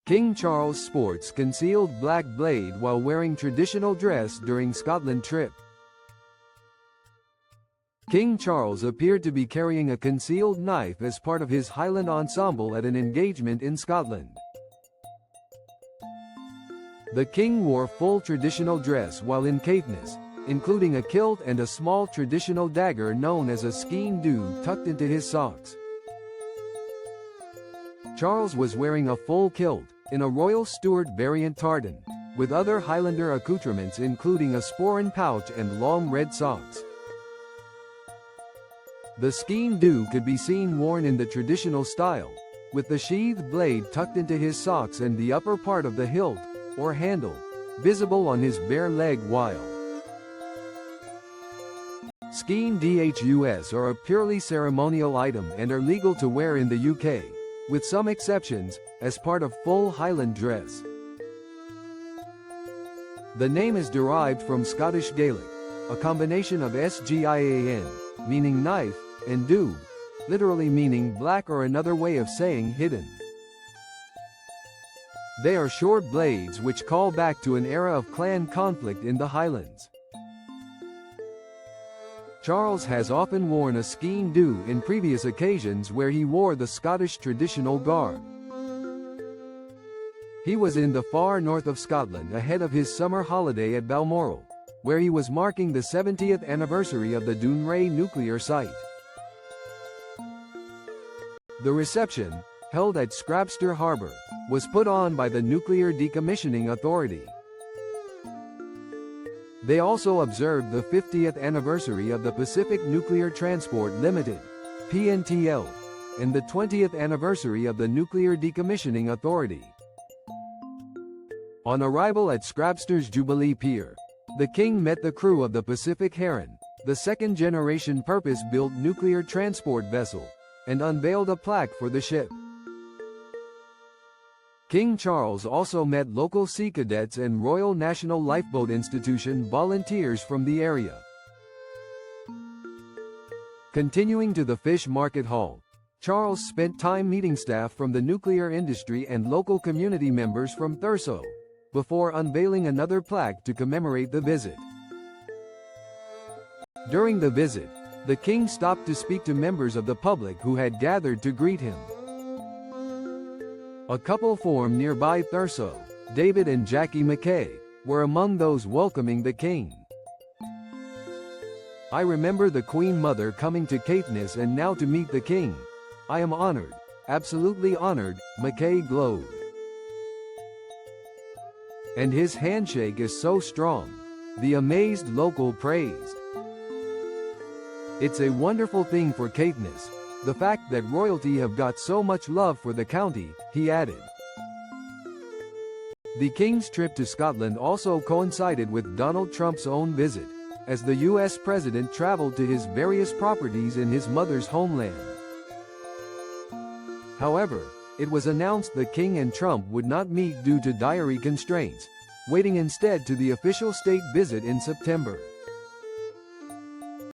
King Charles sports concealed black blade while wearing traditional dress during Scotland trip. King Charles appeared to be carrying a concealed knife as part of his Highland ensemble at an engagement in Scotland. The King wore full traditional dress while in Caithness, including a kilt and a small traditional dagger known as a skene dhu tucked into his socks. Charles was wearing a full kilt, in a Royal Stuart variant tartan, with other Highlander accoutrements including a sporran pouch and long red socks. The skene dhu could be seen worn in the traditional style, with the sheathed blade tucked into his socks and the upper part of the hilt, or handle, visible on his bare leg while. Skene dhus are a purely ceremonial item and are legal to wear in the UK, with some exceptions, as part of full Highland dress. The name is derived from Scottish Gaelic, a combination of sgian, meaning knife, and dhu, literally meaning black or another way of saying hidden. They are short blades which call back to an era of clan conflict in the Highlands. Charles has often worn a skene dhu in previous occasions where he wore the Scottish traditional garb. He was in the far north of Scotland ahead of his summer holiday at Balmoral, where he was marking the 70th anniversary of the Dounreay nuclear site. The reception, held at Scrabster Harbour, was put on by the Nuclear Decommissioning Authority. They also observed the 50th anniversary of the Pacific Nuclear Transport Limited, PNTL, and the 20th anniversary of the Nuclear Decommissioning Authority. On arrival at Scrabster's Jubilee Pier, the King met the crew of the Pacific Heron, the second-generation purpose-built nuclear transport vessel, and unveiled a plaque for the ship. King Charles also met local sea cadets and Royal National Lifeboat Institution volunteers from the area. Continuing to the Fish Market Hall, Charles spent time meeting staff from the nuclear industry and local community members from Thurso, before unveiling another plaque to commemorate the visit. During the visit, the King stopped to speak to members of the public who had gathered to greet him. A couple from nearby Thurso, David and Jackie Mackay, were among those welcoming the King. "I remember the Queen Mother coming to Caithness and now to meet the King. I am honored, absolutely honored," Mackay glowed. "And his handshake is so strong," the amazed local praised. "It's a wonderful thing for Caithness, the fact that royalty have got so much love for the county," he added. The King's trip to Scotland also coincided with Donald Trump's own visit, as the U.S. President traveled to his various properties in his mother's homeland. However, it was announced the King and Trump would not meet due to diary constraints, waiting instead to the official state visit in September.